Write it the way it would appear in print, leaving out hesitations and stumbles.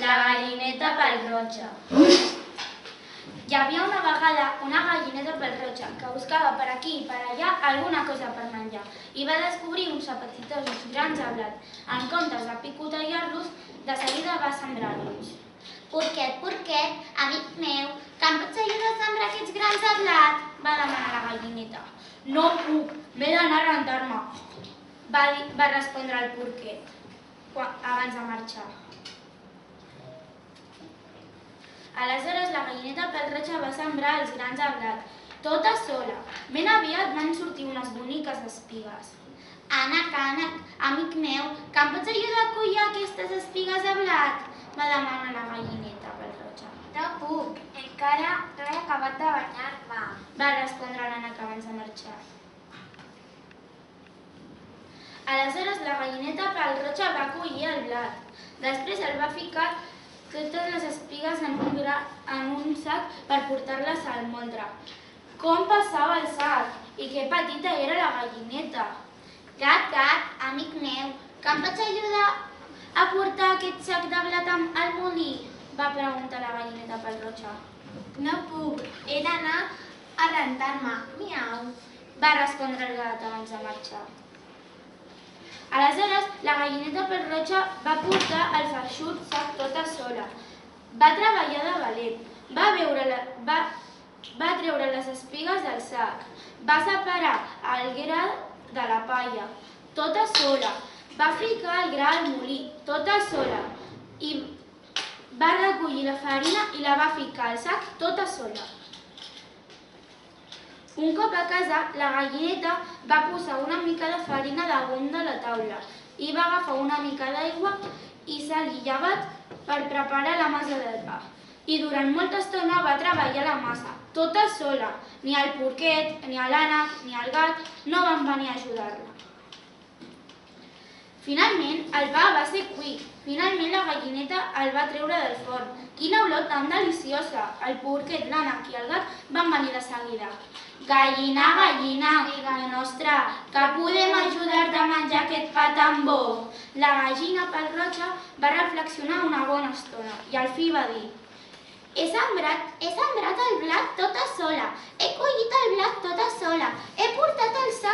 La gallineta pèl-roja. Hi havia una vegada una gallineta pèl-roja que buscava per aquí i per allà alguna cosa per menjar i va descobrir uns apetitosos grans de blat. En comptes de picotejar-los, de seguida va sembrar-los. Porquet, porquet, amic meu, que em pots ajudar a sembrar aquests grans de blat? Va demanar la gallineta. No puc, m'he d'anar a rentar-me, va respondre el porquet abans de marxar. Aleshores la gallineta pèl-roja va sembrar els grans de blat, tota sola. Ben aviat van sortir unes boniques espigues. Ànec, ànec, amic meu, que em pots ajudar a collir aquestes espigues de blat? Va demanar la gallineta pèl-roja. No puc, encara no he acabat de banyar-me, va respondre l'ànec abans de marxar. Aleshores la gallineta pèl-roja va collir el blat. Després el va ficar totes les espigues en un sac per portar-les al moldre. Com passava el sac? I que petita era la gallineta. Gat, gat, amic meu, que em pots ajudar a portar aquest sac de blat al molí? Va preguntar la gallineta pèl-roja. No puc, he d'anar a rentar-me, miau, va respondre el gat abans de marxar. Aleshores, la gallineta pèl-roja va portar el feixuc sac tota sola. Va treballar de valent, va treure les espigues del sac, va separar el gra de la palla, tota sola, va ficar el gra al molí, tota sola, i va recollir la farina i la va ficar al sac tota sola. Un cop a casa, la gallineta va posar una mica de farina damunt de la taula i va agafar una mica d'aigua i sal i llevat per preparar la massa del pa. I durant molta estona va treballar la massa, tota sola. Ni el porquet, ni l'ànec, ni el gat no van venir a ajudar-la. Finalment, el pa va ser cuit. Finalment, la gallineta el va treure del forn. Quina olor tan deliciosa! El porquet, l'ànec i el gat van venir de seguida. Gallina, gallina, amiga nostra, que podem ajudar-te a menjar aquest pa tan bo? La gallina pèl-roja va reflexionar una bona estona i al fi va dir: He sembrat el blat tota sola, he collit el blat tota sola, he portat el sac